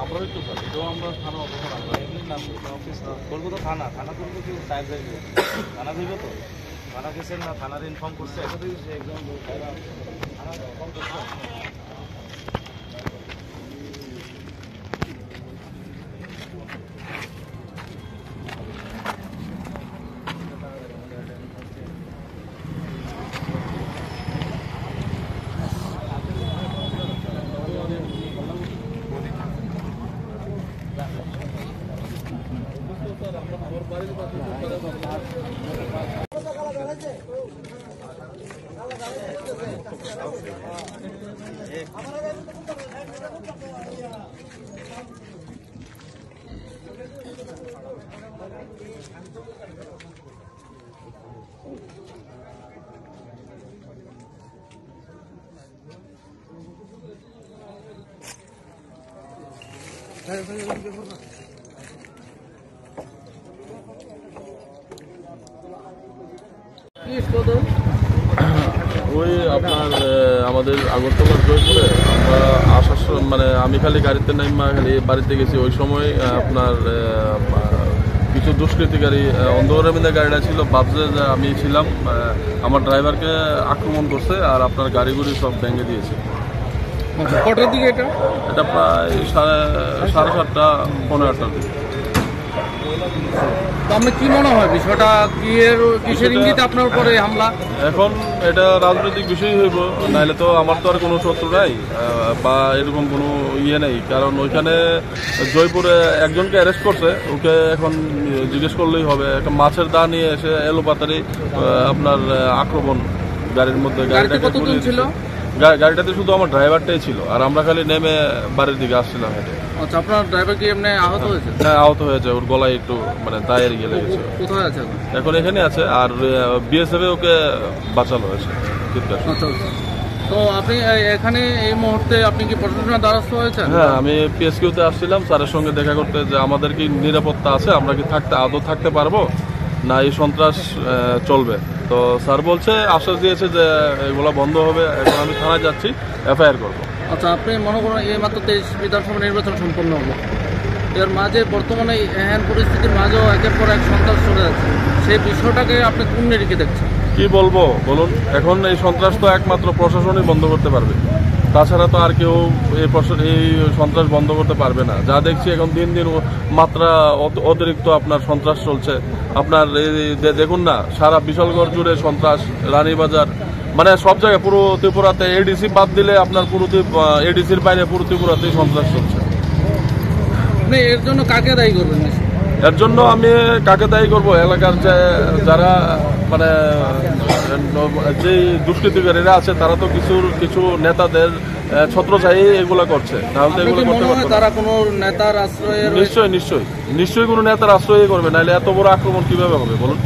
আমরা একটু এটাও আমরা থানা অবস্থান আমরা এমনি নাম অফিস না করবো তো থানা করবো কি সাইড যাইবে থানা দিবে তো থানা গেছেন না থানার ইনফর্ম করছে এটা দিয়ে সে একদম থানা ইনফর্ম করছে। ওই আপনার আমাদের আগরতলার জয়পুরে আমরা আসার মানে আমি খালি গাড়িতে নাইমা খালি বাড়িতে গেছি ওই সময় আপনার কিছু দুষ্কৃতিকারী অন্ধকারের মধ্যে গাড়িটা ছিল ভাবছে যে আমি ছিলাম আমার ড্রাইভারকে আক্রমণ করছে আর আপনার গাড়িগুড়ি সব ভেঙে দিয়েছে। কটার দিকে এটা? এটা প্রায় সাড়ে 7:30 পৌনে 8টার দিকে। আপনার কি মনে হয় বিষয়টা কিসের ইঙ্গিতে আপনার উপরে হামলা? এখন এটা রাজনৈতিক বিষয় হইব, নাইলে তো আমার তো আর কোনো শত্রু নাই বা এরকম কোনো ইয়ে নেই, কারণ ওইখানে জয়পুরে একজনকে অ্যারেস্ট করছে, ওকে এখন জিজ্ঞেস করলেই হবে। একটা মাছের দা নিয়ে এসে এলোপাতারি আপনার আক্রমণ গাড়ির মধ্যে। গাড়িটাতে শুধু আমার ড্রাইভারটাই ছিল আর আমরা খালি নেমে বাড়ির দিকে আসছিলাম হেঁটে। আচ্ছা, আপনার ড্রাইভার কি এমনি আহত হয়েছে? হ্যাঁ, আহত হয়েছে, ওর গলায় একটু মানে দায়ের গিয়ে লেগেছে। কোথায় আছে এখন? এখানে আছে, আর বিএসএফ ওকে বাঁচানো হয়েছে। তো আপনি এখানে এই মুহূর্তে আপনি কি প্রশাসনের দ্বারস্থ হয়েছেন? হ্যাঁ, আমি পিএসকিউতে আসছিলাম স্যারের সঙ্গে দেখা করতে, যে আমাদের কি নিরাপত্তা আছে, আমরা কি আদৌ থাকতে পারবো না এই সন্ত্রাস চলবে। তো স্যার বলছে, আশ্বাস দিয়েছে যে এগুলো বন্ধ হবে। এখন আমি থানায় যাচ্ছি, এফআইআর করবো। আচ্ছা, আপনি মনে করেন এই মাত্র 23 বিধানসভা নির্বাচন সম্পন্ন হলো, এর মাঝে বর্তমানে এহেন পরিস্থিতির মাঝেও একের পর এক সন্ত্রাস চলে যাচ্ছে, সেই বিষয়টাকে আপনি কোন নিরিখে দেখছেন? কি বলবো বলুন, এখন এই সন্ত্রাস তো একমাত্র প্রশাসনই বন্ধ করতে পারবে, তাছাড়া তো আর কেউ এই সন্ত্রাস বন্ধ করতে পারবে না। যা দেখছি এখন দিন দিন মাত্রা অতিরিক্ত আপনার সন্ত্রাস চলছে। আপনার দেখুন না, সারা বিশালগড় জুড়ে সন্ত্রাস, রানীবাজার, মানে সব জায়গায়, পুরো ত্রিপুরাতে এডিসি বাদ দিলে আপনার পুরো এডিসির বাইরে পুরো ত্রিপুরাতেই সন্ত্রাস চলছে। আপনি এর জন্য কাকে দায়ী করবেন? এর জন্য আমি কাকে দায়ী করবো? এলাকার যারা মানে যে দুষ্কৃতিকারীরা আছে, তারা তো কিছু নেতাদের ছত্রছায়াই এগুলা করছে, তাহলে তো এগুলো করতে পারবে। তারা কোনো নেতার আশ্রয়ে? নিশ্চয়ই কোনো নেতার আশ্রয় করবে, নাহলে এত বড় আক্রমণ কিভাবে হবে বলুন।